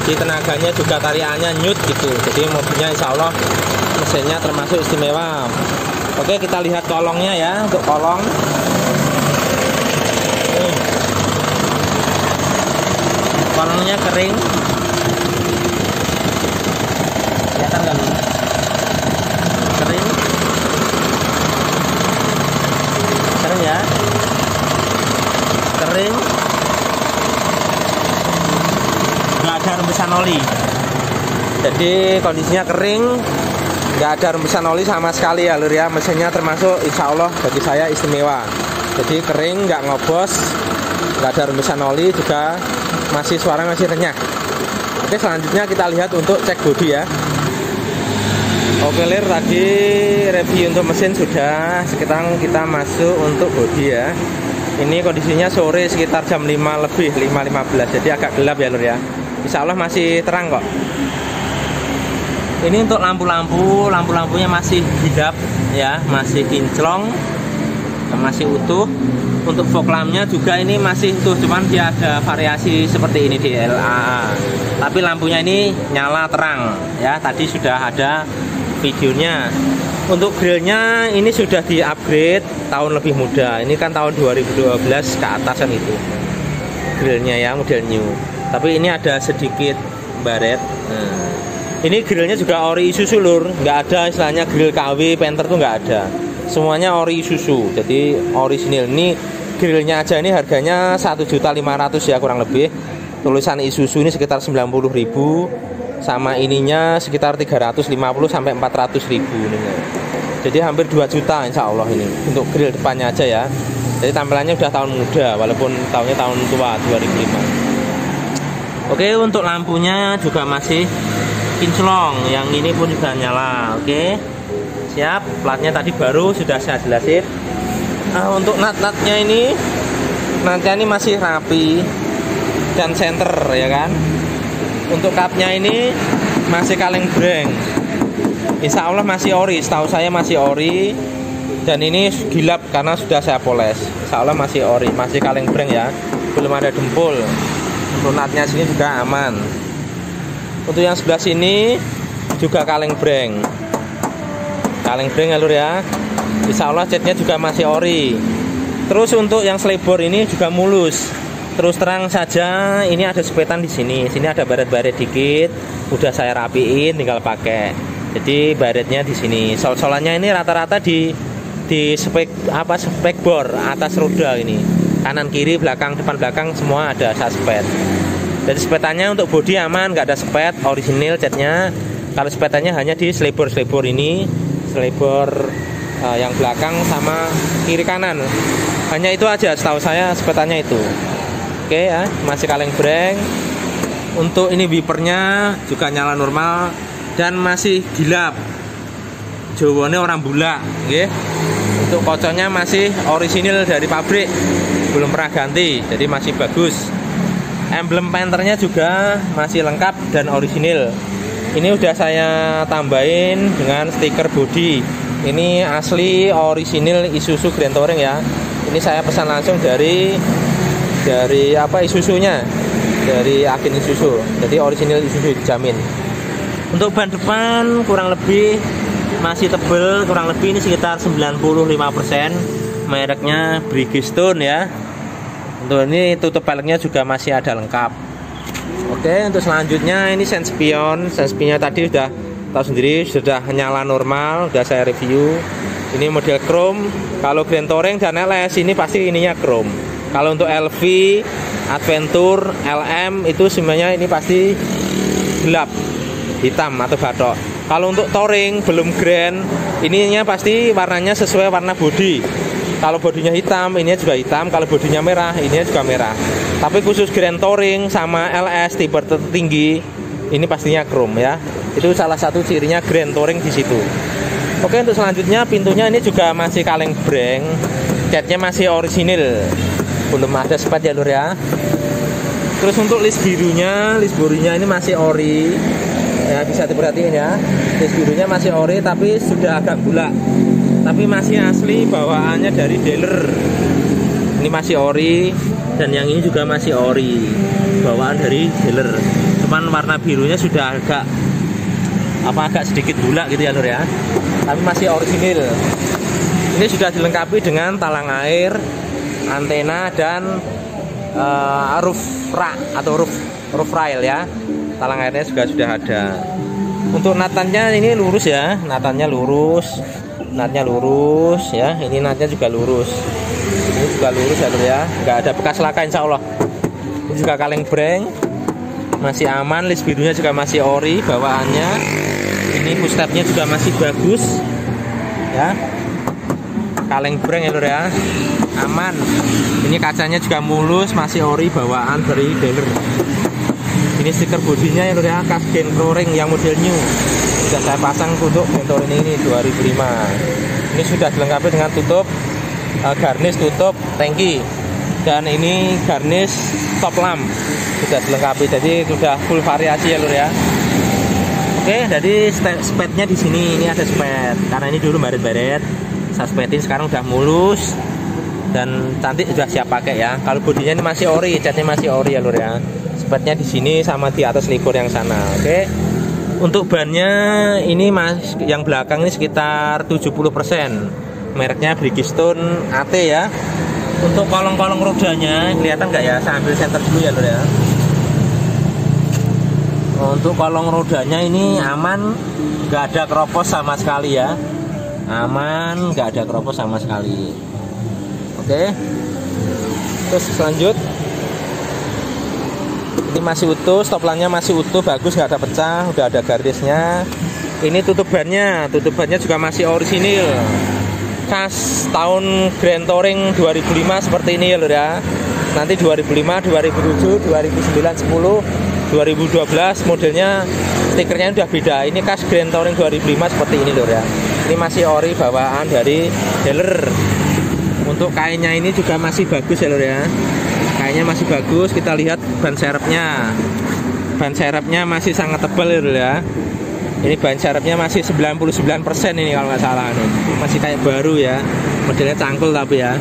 Jadi tenaganya juga tariannya nyut gitu. Jadi mobilnya insya Allah mesinnya termasuk istimewa. Oke, kita lihat kolongnya ya. Untuk kolong kolongnya kering, kelihatan nggak nih? Kering ya, kering, nggak ada rembesan oli. Jadi kondisinya kering, nggak ada rembesan oli sama sekali ya lur ya. Mesinnya termasuk insya Allah bagi saya istimewa. Jadi kering, nggak ngobos, nggak ada rembesan oli, juga masih suara masih renyah. Oke, selanjutnya kita lihat untuk cek bodi ya. Oke lir, tadi review untuk mesin sudah. Sekarang kita masuk untuk bodi ya. Ini kondisinya sore sekitar jam 5 lebih, 5.15. Jadi agak gelap ya lur ya. Insya Allah masih terang kok. Ini untuk lampu-lampunya masih hidap ya, masih kinclong, masih utuh. Untuk fog lampnya juga ini masih utuh, cuman dia ada variasi seperti ini di LA. Tapi lampunya ini nyala terang ya. Tadi sudah ada videonya. Untuk grillnya ini sudah di-upgrade tahun lebih muda. Ini kan tahun 2012 ke atas kan itu grillnya ya, model new. Tapi ini ada sedikit baret. Ini grillnya juga ori Isuzu lur, nggak ada istilahnya grill KW, Panther tuh nggak ada. Semuanya ori Isuzu, jadi orisinil. Ini grillnya aja ini harganya 1.500.000 ya kurang lebih. Tulisan Isuzu ini sekitar 90.000, sama ininya sekitar 350 sampai 400.000 ini. Jadi hampir 2 juta insya Allah ini untuk grill depannya aja ya. Jadi tampilannya udah tahun muda walaupun tahunnya tahun tua 2005. Oke, untuk lampunya juga masih kinclong, yang ini pun sudah nyala. Oke, siap. Platnya tadi baru sudah saya jelasin. Untuk nut-nutnya ini masih rapi dan center ya kan. Untuk cupnya ini masih kaleng breng, insya Allah masih ori, setahu saya masih ori. Dan ini gilap karena sudah saya poles. Insya Allah masih ori, masih kaleng breng ya, belum ada dempul. Untuk nutnya sini juga aman. Untuk yang sebelah sini juga kaleng breng ya lur ya. Insya Allah catnya juga masih ori. Terus untuk yang selebor ini juga mulus. Terus terang saja ini ada sepetan di sini. Sini ada baret-baret dikit. Udah saya rapiin, tinggal pakai. Jadi baretnya di sini. Sol-solannya ini rata-rata di spek bor atas roda ini. Kanan kiri, belakang, depan belakang semua ada suspet. Jadi sepetannya untuk bodi aman, nggak ada sepet, orisinil catnya. Kalau sepetannya hanya di selebor ini, selebor yang belakang sama kiri kanan. Hanya itu aja, setahu saya sepetannya itu. Oke ya, masih kaleng breng. Untuk ini wipernya juga nyala normal dan masih gilap. Jawane orang bulak, nggih. Untuk kocoknya masih orisinil dari pabrik, belum pernah ganti, jadi masih bagus. Emblem Panthernya juga masih lengkap dan orisinil. Ini udah saya tambahin dengan stiker body. Ini asli orisinil Isuzu Grand Touring ya. Ini saya pesan langsung dari Isuzunya, dari agen Isuzu. Jadi orisinil Isuzu dijamin. Untuk ban depan kurang lebih masih tebel, kurang lebih ini sekitar 95%. Mereknya Bridgestone ya. Untuk ini tutup peleknya juga masih ada lengkap. Oke, untuk selanjutnya ini senspionnya tadi udah tahu sendiri, sudah nyala normal, udah saya review. Ini model chrome. Kalau Grand Touring dan LS ini pasti ininya chrome. Kalau untuk LV, Adventure, LM itu semuanya ini pasti gelap, hitam atau batok. Kalau untuk Touring belum Grand, ininya pasti warnanya sesuai warna bodi. Kalau bodinya hitam, ininya juga hitam. Kalau bodinya merah, ininya juga merah. Tapi khusus Grand Touring sama LS tipe tertinggi, ini pastinya chrome ya. Itu salah satu cirinya Grand Touring di situ. Oke, untuk selanjutnya pintunya ini juga masih kaleng breng, catnya masih orisinil, belum ada sepet ya lur ya. Terus untuk list birunya ini masih ori ya, bisa diperhatiin ya. List birunya masih ori tapi sudah agak bulak. Tapi masih asli bawaannya dari dealer. Ini masih ori dan yang ini juga masih ori, bawaan dari dealer. Cuman warna birunya sudah agak sedikit bulak gitu ya lur ya, tapi masih orisinil. Ini sudah dilengkapi dengan talang air, antena, dan roof rack atau roof rail ya. Talang airnya juga sudah ada. Untuk natannya ini lurus ya, natnya lurus ya. Ini natnya juga lurus. Ini juga lurus ya lur ya, nggak ada bekas laka insya Allah. Ini juga kaleng breng masih aman, list birunya juga masih ori bawaannya. Ini footstepnya juga masih bagus ya, kaleng breng ya lur ya, aman. Ini kacanya juga mulus, masih ori bawaan dari dealer. Ini stiker bodinya ya lur ya, khas Gentoring yang model new. Sudah saya pasang untuk Gentoring ini 2005. Ini sudah dilengkapi dengan tutup garnish tutup tangki, dan ini garnish top lamp sudah dilengkapi, jadi sudah full variasi ya lur ya. Oke, jadi spetnya di sini ini ada spet, karena ini dulu baret-baret, saya spetin, sekarang udah mulus dan cantik, sudah siap pakai ya. Kalau bodinya ini masih ori, catnya masih ori ya lur ya. Spetnya di sini sama di atas likur yang sana. Oke. Untuk bannya ini yang belakang ini sekitar 70%. Mereknya Bridgestone AT ya. Untuk kolong-kolong rodanya kelihatan nggak ya? Saya ambil center dulu ya lur ya. Untuk kolong rodanya ini aman, nggak ada keropos sama sekali ya. Aman, nggak ada keropos sama sekali. Oke. Terus lanjut. Ini masih utuh, stop lampnya masih utuh, bagus, nggak ada pecah, udah ada garisnya. Ini tutup bannya juga masih orisinil. Khas tahun Grand Touring 2005 seperti ini ya lur ya. Nanti 2005, 2007, 2009, 10, 2012 modelnya stikernya udah beda. Ini khas Grand Touring 2005 seperti ini lur ya. Ini masih ori bawaan dari dealer. Untuk kainnya ini juga masih bagus ya lur ya. Kainnya masih bagus. Kita lihat ban serepnya. Ban serepnya masih sangat tebal ya lur ya. Ini ban serepnya masih 99% ini kalau nggak salah nih. Masih kayak baru ya. Modelnya cangkul tapi ya.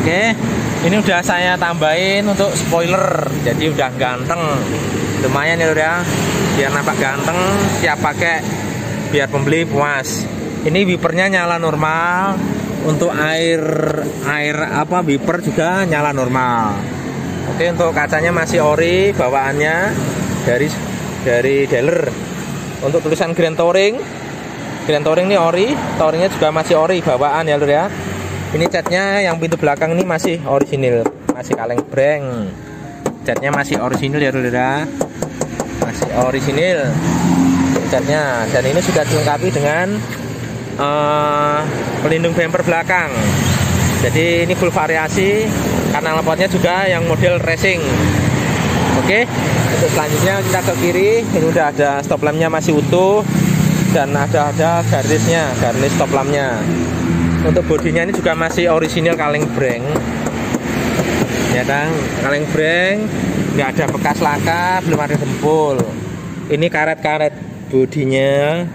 Oke, ini udah saya tambahin untuk spoiler, jadi udah ganteng, lumayan ya lur ya, biar nampak ganteng, siap pakai, biar pembeli puas. Ini wipernya nyala normal, untuk air wiper juga nyala normal. Oke, untuk kacanya masih ori bawaannya dari dealer. Untuk tulisan Grand Touring ini ori, touringnya juga masih ori bawaan ya lur ya. Ini catnya yang pintu belakang ini masih orisinil, masih kaleng breng. Catnya masih orisinil ya lur ya, masih orisinil catnya. Dan ini sudah dilengkapi dengan pelindung bumper belakang. Jadi ini full variasi, karena lampunya juga yang model racing. Oke, untuk selanjutnya kita ke kiri. Ini udah ada stop lampnya masih utuh, dan ada garisnya, garis stop lampnya. Untuk bodinya ini juga masih orisinil kaleng breng ya kan, kaleng breng, nggak ada bekas laka, belum ada dempul. Ini karet-karet bodinya,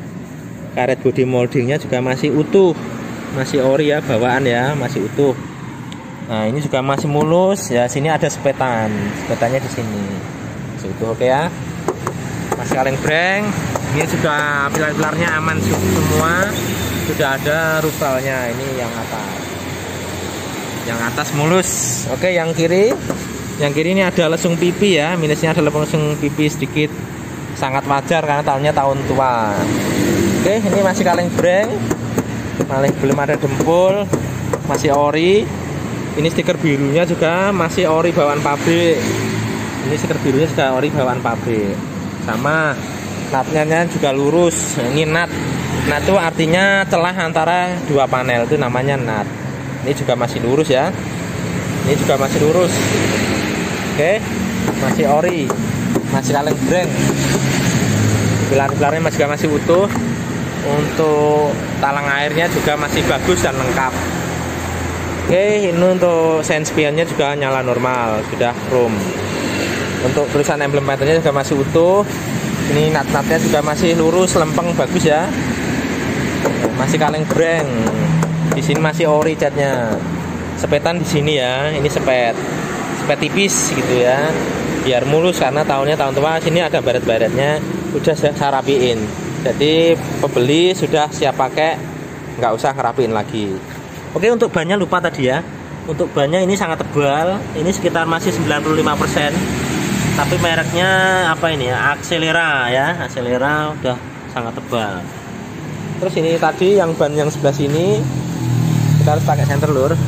karet body moldingnya juga masih utuh, masih ori ya bawaan ya, masih utuh. Nah ini juga masih mulus ya. Sini ada sepetannya di sini masih utuh. Oke ya, masih kaleng breng. Ini juga pilar-pilarnya aman semua, sudah ada rufalnya. Ini yang atas mulus. Oke, yang kiri ini ada lesung pipi ya, minusnya ada lesung pipi sedikit, sangat wajar karena tahunnya tahun tua. Oke, ini masih kaleng breng, belum ada dempul, masih ori. Ini stiker birunya juga masih ori bawaan pabrik. Ini stiker birunya juga ori bawaan pabrik. Sama natnya juga lurus. Ini nat itu artinya celah antara dua panel, itu namanya nat. Ini juga masih lurus ya. Ini juga masih lurus. Oke, masih ori, masih kaleng breng. Pilar-pilarnya masih utuh. Untuk talang airnya juga masih bagus dan lengkap. Oke, ini untuk sense spionnya juga nyala normal, sudah chrome. Untuk tulisan emblem patternnya juga masih utuh. Ini nat-natnya juga masih lurus, lempeng, bagus ya. Masih kaleng breng. Di sini masih ori catnya. Sepetan di sini ya. Ini sepet karpet tipis gitu ya, biar mulus karena tahunnya tahun tua. Sini ada baret-baretnya, udah saya rapiin. Jadi pembeli sudah siap pakai, nggak usah ngerapiin lagi. Oke, untuk bannya lupa tadi ya. Untuk bannya ini sangat tebal, ini sekitar masih 95%. Tapi mereknya apa ini ya? Axelera ya, Axelera udah sangat tebal. Terus ini tadi yang ban yang sebelah sini kita harus pakai senter lur.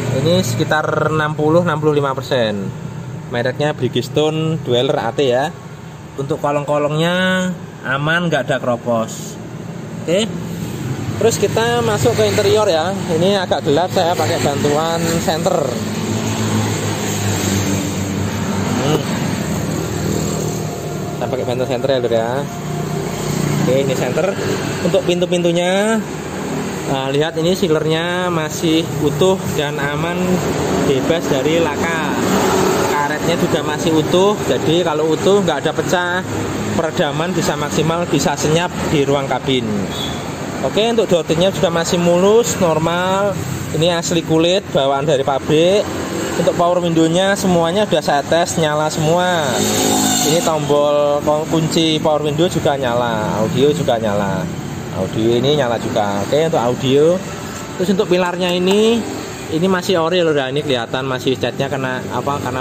Ini sekitar 60-65%. Mereknya Bridgestone Dweller AT ya. Untuk kolong-kolongnya aman, nggak ada keropos. Oke. Terus kita masuk ke interior ya. Ini agak gelap, saya pakai bantuan senter. Saya pakai bantuan senter ya lur ya. Oke, ini senter. Untuk pintu-pintunya, nah, lihat ini sealernya masih utuh dan aman, bebas dari laka. Karetnya juga masih utuh, jadi kalau utuh nggak ada pecah, peredaman bisa maksimal, bisa senyap di ruang kabin. Oke, untuk door-nya juga masih mulus, normal. Ini asli kulit, bawaan dari pabrik. Untuk power window-nya semuanya sudah saya tes, nyala semua. Ini tombol kunci power window juga nyala, audio juga nyala. Audio ini nyala juga. Oke, untuk audio. Terus untuk pilarnya ini masih ori loh, ini kelihatan masih catnya karena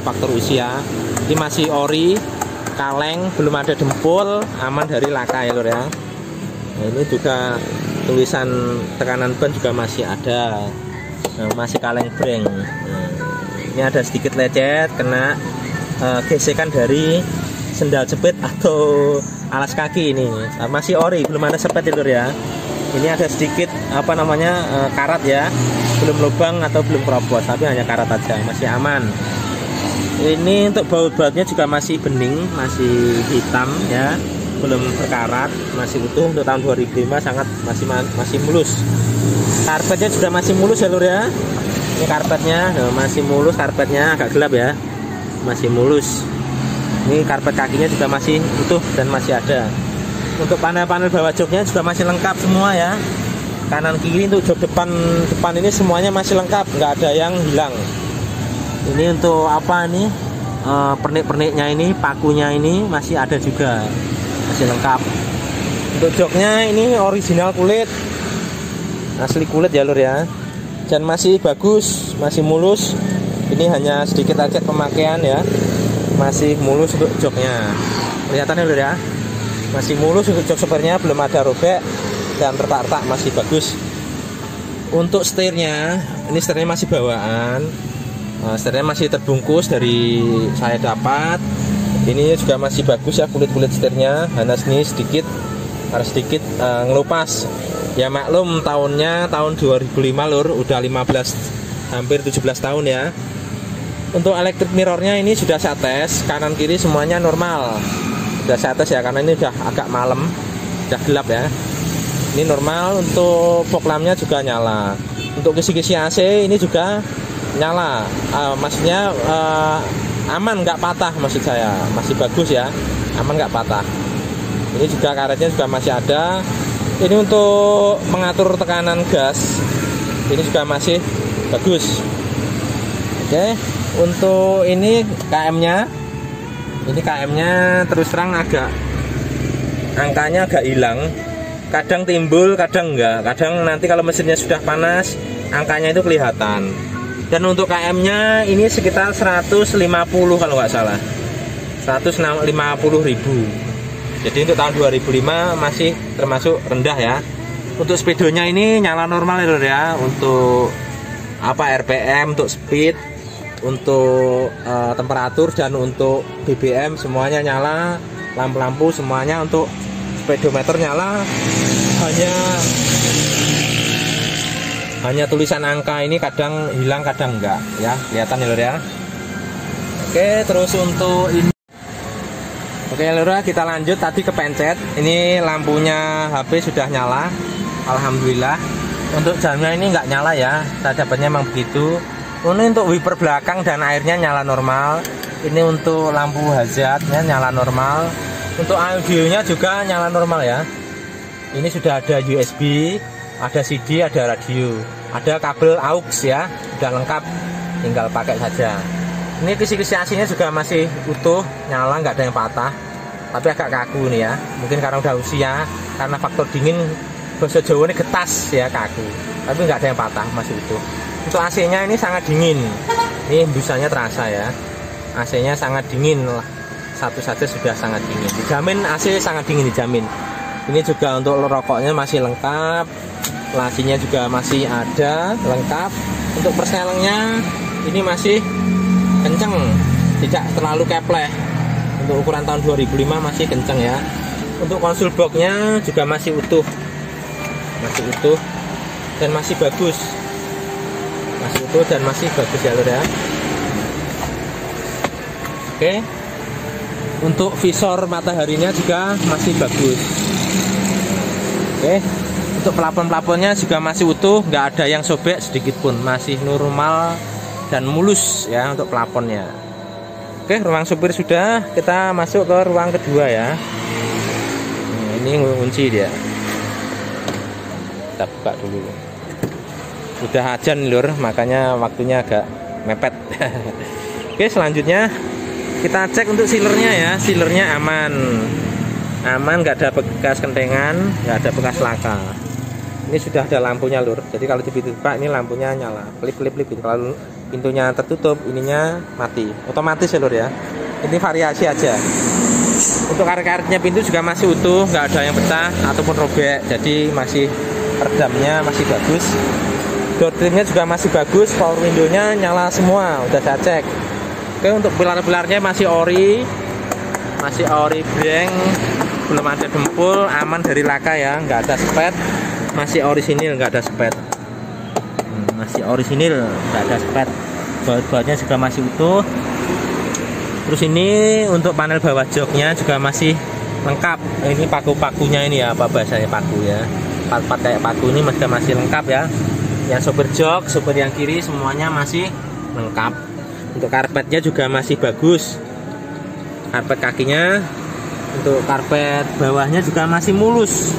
faktor usia. Ini masih ori, kaleng, belum ada dempul, aman dari laka ya lor ya. Nah, ini juga tulisan tekanan ban juga masih ada. Nah, masih kaleng breng. Nah, ini ada sedikit lecet kena gesekan dari sendal jepit atau alas kaki ini. Masih ori, belum ada sepet itu ya. Ini ada sedikit karat ya, belum lubang atau belum keropos, tapi hanya karat aja, masih aman. Ini untuk baut-bautnya juga masih bening, masih hitam ya, belum berkarat, masih utuh. Untuk tahun 2005 sangat masih mulus. Karpetnya juga masih mulus ya lur ya. Ini karpetnya masih mulus, karpetnya agak gelap ya, masih mulus. Ini karpet kakinya juga masih utuh dan masih ada. Untuk panel-panel bawah joknya juga masih lengkap semua ya. Kanan kiri untuk jok depan ini semuanya masih lengkap, nggak ada yang hilang. Ini untuk apa nih? Pernik-perniknya ini, pakunya ini masih ada juga, masih lengkap. Untuk joknya ini original kulit, asli kulit ya lur ya. Dan masih bagus, masih mulus. Ini hanya sedikit aja pemakaian ya, masih mulus untuk joknya. Kelihatan ya lur ya, masih mulus untuk jok sepernya, belum ada robek dan retak-retak, masih bagus. Untuk setirnya, ini setirnya masih bawaan. Setirnya masih terbungkus dari saya dapat. Ini juga masih bagus ya, kulit-kulit setirnya. Hanya ini sedikit harus sedikit ngelupas. Ya maklum tahunnya tahun 2005 lur, udah 15 hampir 17 tahun ya. Untuk electric mirrornya ini sudah saya tes, kanan kiri semuanya normal. Sudah saya tes ya, karena ini udah agak malam, udah gelap ya. Ini normal. Untuk fog lampnya juga nyala. Untuk kisi-kisi AC ini juga nyala. Maksudnya aman, nggak patah, maksud saya masih bagus ya, aman nggak patah. Ini juga karetnya juga masih ada. Ini untuk mengatur tekanan gas, ini juga masih bagus. Oke, untuk ini KM-nya, terus terang angkanya agak hilang. Kadang timbul, kadang enggak. Kadang nanti kalau mesinnya sudah panas, angkanya itu kelihatan. Dan untuk KM-nya ini sekitar 150 kalau nggak salah, 150.000. Jadi untuk tahun 2005 masih termasuk rendah ya. Untuk speedonya ini nyala normal ya. Untuk RPM, untuk speed, untuk temperatur dan untuk BBM semuanya nyala. Lampu-lampu semuanya. Untuk speedometer nyala. Hanya tulisan angka ini kadang hilang kadang enggak ya. Kelihatan ya. Oke, terus untuk ini. Oke lur, kita lanjut tadi ke pencet. Ini lampunya HP sudah nyala, alhamdulillah. Untuk jamnya ini nggak nyala ya, saya dapatnya memang begitu. Ini untuk wiper belakang dan airnya nyala normal. Ini untuk lampu hazardnya nyala normal. Untuk audionya juga nyala normal ya. Ini sudah ada USB, ada CD, ada radio, ada kabel aux ya, sudah lengkap, tinggal pakai saja. Ini kisi-kisi asinya juga masih utuh, nyala, nggak ada yang patah, tapi agak kaku nih ya. Mungkin karena udah usia, karena faktor dingin, bahasa Jawa ini getas ya, kaku. Tapi nggak ada yang patah, masih utuh. Untuk AC-nya ini sangat dingin. Ini hembusannya terasa ya. AC-nya sangat dingin lah. Satu saja sudah sangat dingin. Dijamin AC sangat dingin, dijamin. Ini juga untuk rokoknya masih lengkap. Lacinya juga masih ada, lengkap. Untuk perselengnya ini masih kenceng, tidak terlalu kepleh. Untuk ukuran tahun 2005 masih kenceng ya. Untuk konsul boxnya juga masih utuh, dan masih bagus, masih utuh dan masih bagus ya lur ya. Oke, untuk visor mataharinya juga masih bagus. Oke, untuk pelapon-pelaponnya juga masih utuh, nggak ada yang sobek sedikit pun, masih normal dan mulus ya untuk pelaponnya. Oke, ruang supir sudah, kita masuk ke ruang kedua ya. Nah, ini kunci dia. Kita buka dulu. Sudah ajan lur, makanya waktunya agak mepet. Oke, selanjutnya kita cek untuk sealernya ya. Sealernya aman, nggak ada bekas kentengan, nggak ada bekas laka. Ini sudah ada lampunya lur, jadi kalau dibuka ini lampunya nyala, klip gitu. Kalau pintunya tertutup, ininya mati, otomatis ya lur ya. Ini variasi aja. Untuk karet-karetnya pintu juga masih utuh, nggak ada yang pecah ataupun robek, jadi masih redamnya masih bagus. Door trimnya juga masih bagus, power window-nya nyala semua, udah saya cek. Oke, untuk pilar-pilarnya masih ori blank, belum ada dempul, aman dari laka ya, nggak ada spet. Masih orisinil, nggak ada spet. Masih orisinil, nggak ada spet. Baut-bautnya juga masih utuh. Terus ini untuk panel bawah joknya juga masih lengkap. Ini paku-pakunya ini ya, apa bahasanya paku ya. Part-part kayak paku ini masih lengkap ya. Yang sopir jok, sopir yang kiri semuanya masih lengkap. Untuk karpetnya juga masih bagus. Karpet kakinya, untuk karpet bawahnya juga masih mulus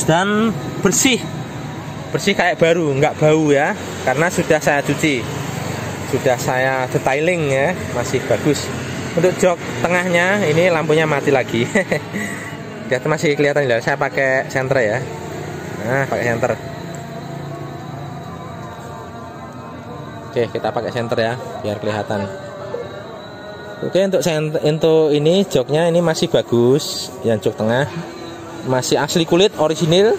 dan bersih kayak baru, nggak bau ya, karena sudah saya cuci, sudah saya detailing ya, masih bagus. Untuk jok tengahnya ini lampunya mati lagi. Dia masih kelihatan ya, saya pakai senter ya. Nah, pakai senter. Oke, kita pakai senter ya biar kelihatan. Oke, untuk ini joknya ini masih bagus, yang jok tengah masih asli kulit orisinil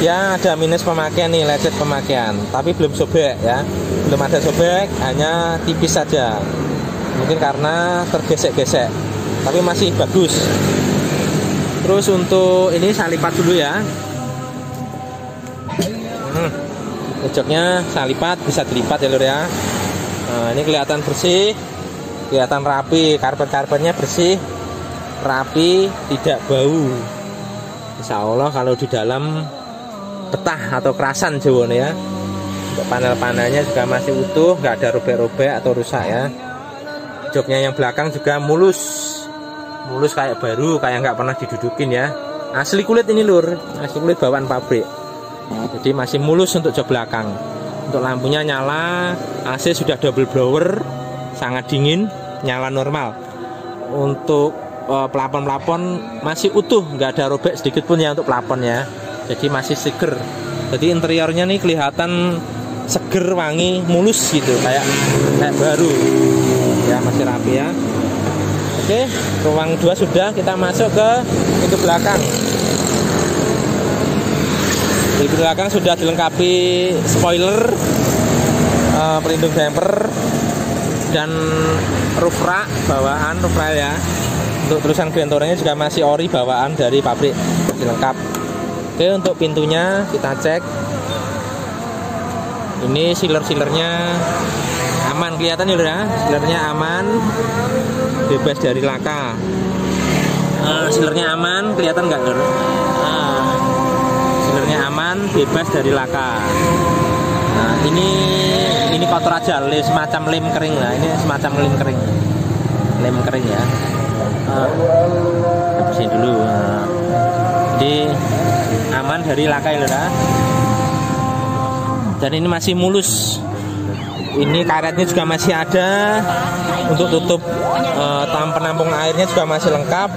ya. Ada minus pemakaian nih, lecet pemakaian, tapi belum sobek ya, belum ada sobek, hanya tipis saja, mungkin karena tergesek-gesek, tapi masih bagus. Terus untuk ini saya lipat dulu ya. Joknya saya lipat, bisa dilipat ya lur ya. Nah, ini kelihatan bersih, kelihatan rapi, karpet-karpetnya bersih, rapi, tidak bau. Insya Allah kalau di dalam betah atau kerasan jawane ya. Untuk panel-panelnya juga masih utuh, nggak ada robek-robek atau rusak ya. Joknya yang belakang juga mulus kayak baru, kayak nggak pernah didudukin ya. Asli kulit ini lur, asli kulit bawaan pabrik. Jadi masih mulus untuk jok belakang. Untuk lampunya nyala, AC sudah double blower, sangat dingin, nyala normal. Untuk pelapon-pelapon masih utuh, nggak ada robek sedikit pun ya untuk pelaponnya. Jadi masih seger. Jadi interiornya nih kelihatan seger, wangi, mulus gitu, kayak baru. Ya masih rapi ya. Oke, ruang 2 sudah, kita masuk ke pintu belakang. Di belakang sudah dilengkapi spoiler, pelindung damper, dan roof rack bawaan, roof rail ya. Untuk tulisan glentornya juga masih ori bawaan dari pabrik, masih lengkap. Oke, untuk pintunya kita cek. Ini sealer-sealernya aman, kelihatan ya, sealernya aman, bebas dari laka. Sealernya aman, kelihatan nggak lur? Sealernya aman, bebas dari laka. Nah, ini kotor aja, semacam lem kering lah. Ini semacam lem kering ya. Bersihin dulu. Jadi aman dari laka ya lur. Dan ini masih mulus Ini karetnya juga masih ada. Untuk tutup penampung airnya juga masih lengkap.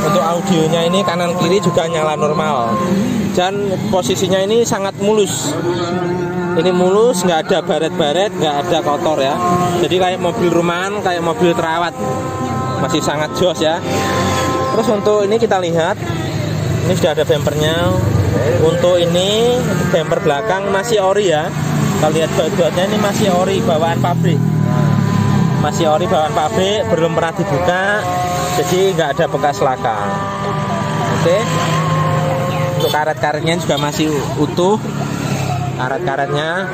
Untuk audionya ini kanan kiri juga nyala normal. Dan posisinya ini sangat mulus. Ini mulus, nggak ada baret-baret, nggak ada kotor ya. Jadi kayak mobil rumahan, kayak mobil terawat. Masih sangat jos ya. Terus untuk ini kita lihat, ini sudah ada bempernya. Untuk ini bemper belakang masih ori ya. Kita lihat baut-bautnya ini masih ori bawaan pabrik. Masih ori bawaan pabrik, belum pernah dibuka, jadi nggak ada bekas laka. Oke. Untuk karet-karetnya juga masih utuh. Karet-karetnya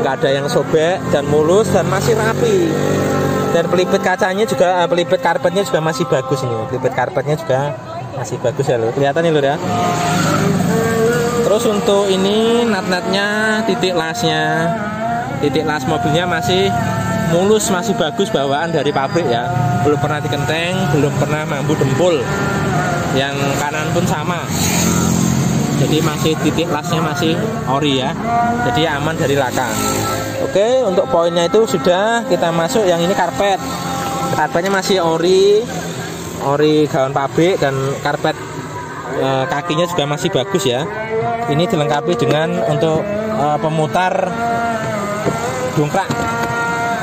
nggak ada yang sobek dan mulus dan masih rapi. Dan pelipet kacanya juga, pelipet karpetnya juga masih bagus nih. Pelipet karpetnya juga masih bagus ya lur. Kelihatan nih lur ya. Terus untuk ini nat-natnya, titik lasnya, titik las mobilnya masih mulus, masih bagus bawaan dari pabrik ya. Belum pernah dikenteng, belum pernah mambu dempul. Yang kanan pun sama. Jadi masih titik lasnya masih ori ya. Jadi aman dari laka. Oke, untuk poinnya itu sudah. Kita masuk yang ini karpet. Karpetnya masih ori gaun pabrik dan karpet kakinya juga masih bagus ya. Ini dilengkapi dengan untuk pemutar dongkrak.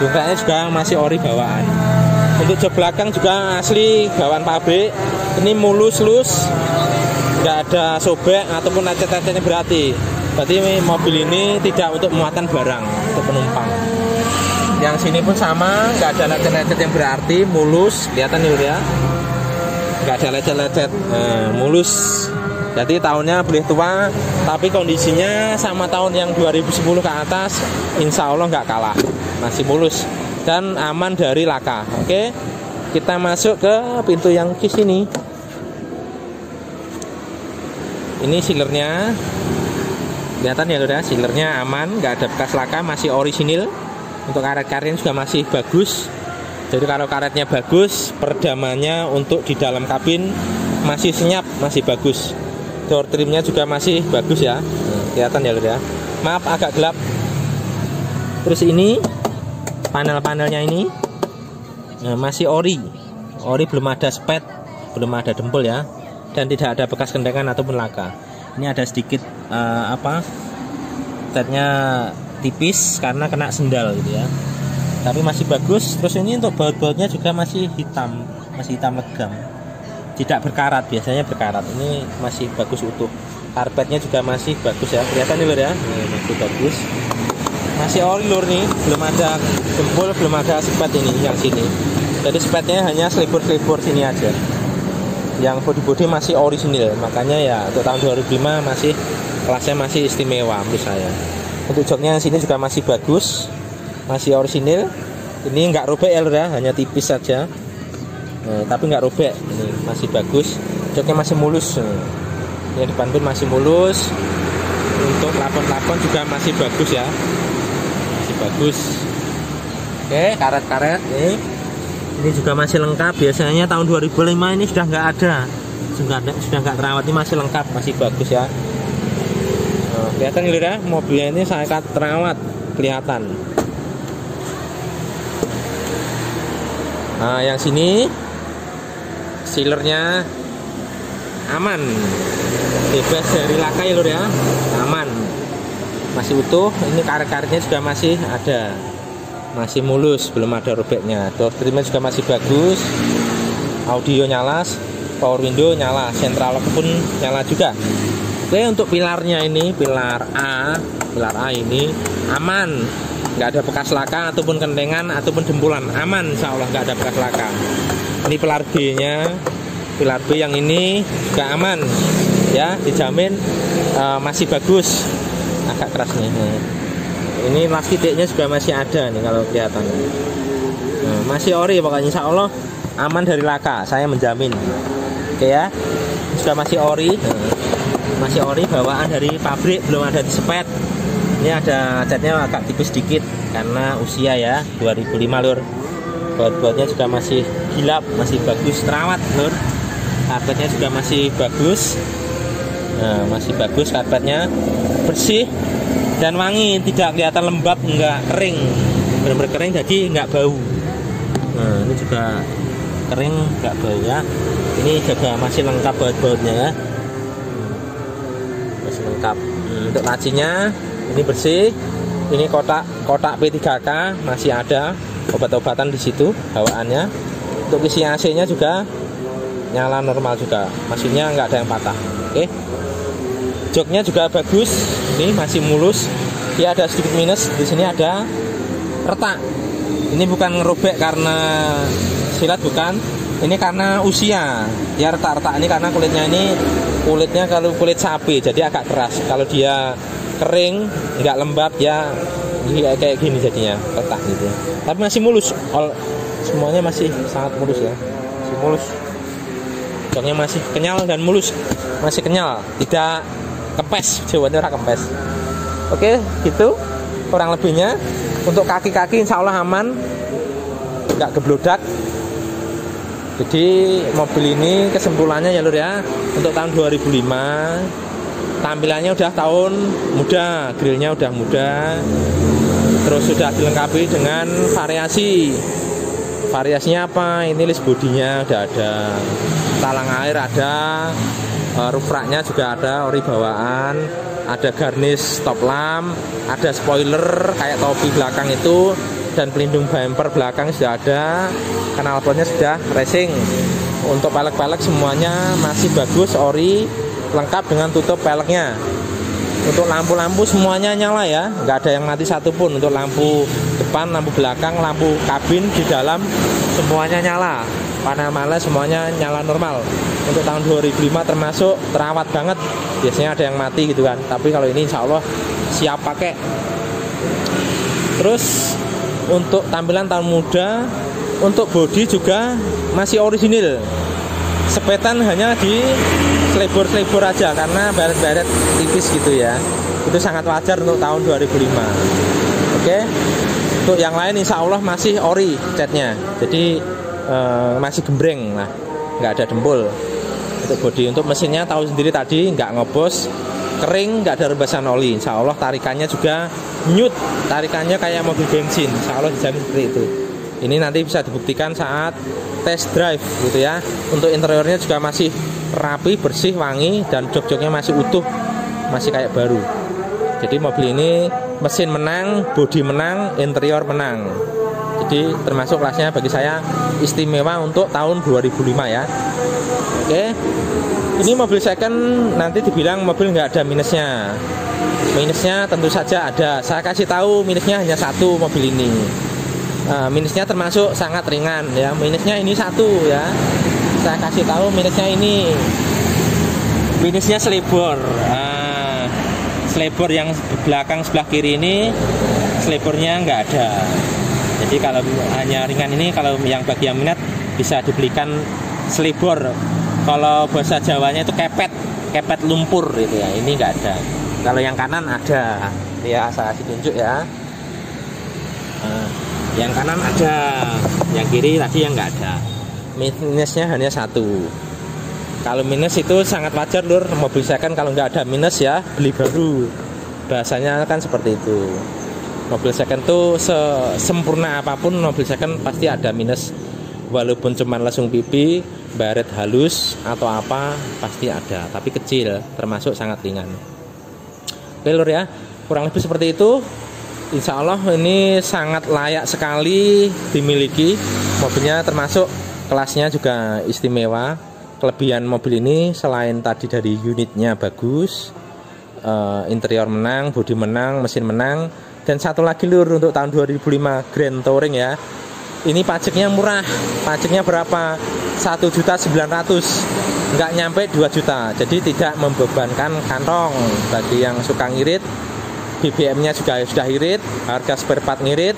Dongkraknya juga masih ori bawaan. Untuk jok belakang juga asli bawaan pabrik. Ini mulus-lus, nggak ada sobek ataupun lecet-lecetnya berarti mobil ini tidak untuk muatan barang, untuk penumpang. Yang sini pun sama, nggak ada lecet-lecet yang berarti, mulus, kelihatan nih ya. Nggak ada lecet-lecet, mulus. Jadi tahunnya boleh tua, tapi kondisinya sama tahun yang 2010 ke atas, insya Allah nggak kalah, masih mulus dan aman dari laka. Oke, kita masuk ke pintu yang di sini. Ini sealernya, kelihatan ya udah, sealernya aman, nggak ada bekas laka, masih orisinil. Untuk karet-karetnya juga masih bagus. Jadi kalau karetnya bagus, peredamannya untuk di dalam kabin masih senyap, masih bagus. Door trimnya juga masih bagus ya. Kelihatan ya udah. Maaf agak gelap. Terus ini panel-panelnya ini masih ori, belum ada spet, belum ada dempul ya. Dan tidak ada bekas kendengan ataupun laka. Ini ada sedikit tetnya tipis karena kena sendal gitu ya. Tapi masih bagus. Terus ini untuk baut-bautnya juga masih hitam legam. Tidak berkarat, biasanya berkarat. Ini masih bagus utuh. Karpetnya juga masih bagus ya. Kelihatan nih lur ya. Masih bagus. Masih ori lur nih, belum ada dempul, belum ada spet ini yang sini. Jadi spetnya hanya selipur-selipur sini aja. Yang bodi-bodi masih orisinil, makanya ya untuk tahun 2005 masih kelasnya masih istimewa menurut saya. Untuk joknya yang sini juga masih bagus, masih orisinil. Ini nggak robek ya lur ya, hanya tipis saja. Tapi nggak robek, ini masih bagus. Joknya masih mulus. Yang depan pun masih mulus. Untuk plafon-plafon juga masih bagus ya, masih bagus. Oke, karet-karet ini juga masih lengkap. Biasanya tahun 2005 ini sudah nggak ada, sudah nggak terawat. Ini masih lengkap, masih bagus ya. Kelihatan nih ya, mobilnya ini sangat terawat, kelihatan. Nah, yang sini sealernya aman, bebas dari laka ya lur ya, aman, masih utuh. Ini karet-karetnya juga masih ada, masih mulus, belum ada robeknya. Door trimnya juga masih bagus, audio nyala, power window nyala, sentral lock pun nyala juga. Oke, untuk pilarnya ini, pilar A ini aman, nggak ada bekas laka ataupun kendengan ataupun dempulan, aman, insya Allah nggak ada bekas laka. Ini pilar B nya, pilar B yang ini juga aman ya, dijamin masih bagus. Agak keras nih. Ini las titiknya juga masih ada nih kalau kelihatan. Masih ori pokoknya, insya Allah aman dari laka, saya menjamin. Oke ya, sudah masih ori. Masih ori bawaan dari pabrik, belum ada dispet. Ini ada catnya agak tipis sedikit karena usia ya, 2005 lur. Baut-bautnya juga masih gilap, masih bagus, terawat lur. Karpetnya juga masih bagus. Nah, masih bagus karpetnya, bersih dan wangi, tidak kelihatan lembab, enggak kering. benar-benar kering jadi nggak bau. Nah ini juga kering nggak bau ya. Ini juga masih lengkap baut-bautnya ya, masih lengkap. Untuk lacinya ini bersih. Ini kotak P3K masih ada obat-obatan di situ bawaannya. Untuk isi AC-nya juga nyala normal juga, mesinnya nggak ada yang patah. Oke, joknya juga bagus, ini masih mulus. Dia ada sedikit minus di sini, ada retak. Ini bukan ngerobek karena silat, bukan. Ini karena usia. Dia retak-retak ini karena kulitnya kalau kulit sapi jadi agak keras. Kalau dia kering nggak lembab ya kayak gini jadinya, retak gitu. Tapi masih mulus, semuanya masih sangat mulus ya, masih mulus. Joknya masih kenyal dan mulus, masih kenyal, tidak kempes, jawabannya ora kempes. Oke, gitu kurang lebihnya. Untuk kaki-kaki insya Allah aman, nggak geblodak. Jadi mobil ini kesimpulannya ya lur ya, untuk tahun 2005 tampilannya udah tahun muda, grillnya udah muda, terus sudah dilengkapi dengan variasinya apa? Ini list bodinya udah ada, talang air ada, roof racknya juga ada, ori bawaan, ada garnish top lamp, ada spoiler kayak topi belakang itu, dan pelindung bumper belakang sudah ada, knalpotnya sudah racing. Untuk pelek-pelek semuanya masih bagus, ori, lengkap dengan tutup peleknya. Untuk lampu-lampu semuanya nyala ya, nggak ada yang mati satupun. Untuk lampu depan, lampu belakang, lampu kabin di dalam semuanya nyala. Panel-panel semuanya nyala normal. Untuk tahun 2005 termasuk terawat banget. Biasanya ada yang mati gitu kan, tapi kalau ini insya Allah siap pakai. Terus untuk tampilan tahun muda, untuk bodi juga masih orisinil. Sepetan hanya di selebor aja karena baret-baret tipis gitu ya. Itu sangat wajar untuk tahun 2005. Oke. Untuk yang lain insya Allah masih ori catnya. Jadi masih gembreng lah, nggak ada dempul. Untuk bodi, untuk mesinnya tahu sendiri tadi nggak ngebos, kering, nggak ada rebasan oli. Insya Allah tarikannya juga nyut, tarikannya kayak mobil bensin. Insya Allah dijamin seperti itu. Ini nanti bisa dibuktikan saat test drive gitu ya. Untuk interiornya juga masih rapi, bersih, wangi, dan jok-joknya masih utuh, masih kayak baru. Jadi mobil ini mesin menang, bodi menang, interior menang. Jadi termasuk kelasnya bagi saya istimewa untuk tahun 2005 ya. Oke, ini mobil second nanti dibilang mobil nggak ada minusnya. Minusnya tentu saja ada. Saya kasih tahu minusnya hanya satu mobil ini. Minusnya termasuk sangat ringan ya. Minusnya ini satu ya. Saya kasih tahu minusnya ini. Minusnya selebor. Selebor yang belakang sebelah kiri ini selebornya nggak ada. Jadi kalau hanya ringan ini, kalau yang bagi yang minat bisa dibelikan selebor. Kalau bahasa Jawanya itu kepet lumpur gitu ya. Ini nggak ada. Kalau yang kanan ada. Ya saya kasih tunjuk ya. Yang kanan ada, yang kiri tadi yang nggak ada. Minusnya hanya satu. Kalau minus itu sangat wajar lur, mobil second kalau nggak ada minus ya beli baru. Bahasanya kan seperti itu. Mobil second tuh sempurna apapun mobil second pasti ada minus. Walaupun cuman lesung pipi, baret halus atau apa pasti ada, tapi kecil, termasuk sangat ringan. Oke lur ya, kurang lebih seperti itu. Insya Allah ini sangat layak sekali dimiliki. Mobilnya termasuk kelasnya juga istimewa. Kelebihan mobil ini selain tadi dari unitnya bagus, interior menang, bodi menang, mesin menang, dan satu lagi lur untuk tahun 2005 Grand Touring ya. Ini pajaknya murah. Pajaknya berapa? 1.900.000, nggak nyampe 2 juta. Jadi tidak membebankan kantong bagi yang suka ngirit. BBM-nya juga sudah irit, harga spare part ngirit,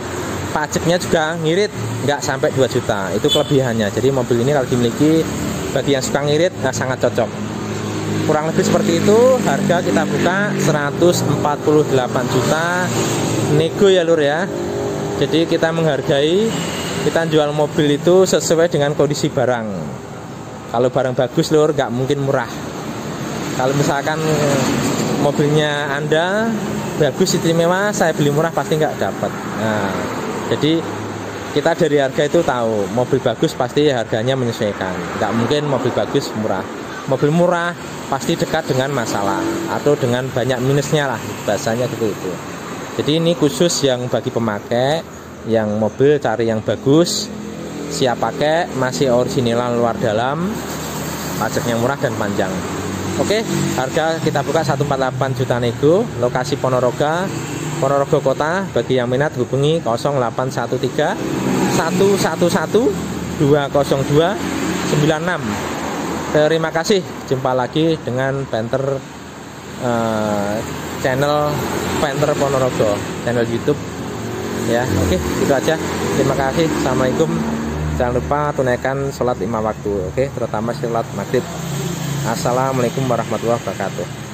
pajaknya juga ngirit, nggak sampai 2 juta. Itu kelebihannya. Jadi mobil ini kalau dimiliki bagi yang suka ngirit sangat cocok. Kurang lebih seperti itu. Harga kita buka 148 juta, nego ya lur ya. Jadi kita menghargai, kita jual mobil itu sesuai dengan kondisi barang. Kalau barang bagus lur, nggak mungkin murah. Kalau misalkan mobilnya Anda bagus istimewa, saya beli murah pasti nggak dapat. Nah, Jadi kita dari harga itu tahu mobil bagus pasti harganya menyesuaikan. Nggak mungkin mobil bagus murah. Mobil murah pasti dekat dengan masalah atau dengan banyak minusnya lah, bahasanya gitu itu. Jadi ini khusus yang bagi pemakai yang mobil cari yang bagus, siap pakai, masih orisinal luar dalam, pajaknya murah dan panjang. Oke, harga kita buka 148 juta nego, lokasi Ponorogo Kota. Bagi yang minat hubungi 0813 111 202 96. Terima kasih, jumpa lagi dengan Panther channel Panther Ponorogo, channel YouTube ya. Oke, itu aja. Terima kasih. Assalamualaikum. Jangan lupa tunaikan sholat 5 waktu, oke, terutama sholat maghrib. Assalamualaikum warahmatullahi wabarakatuh.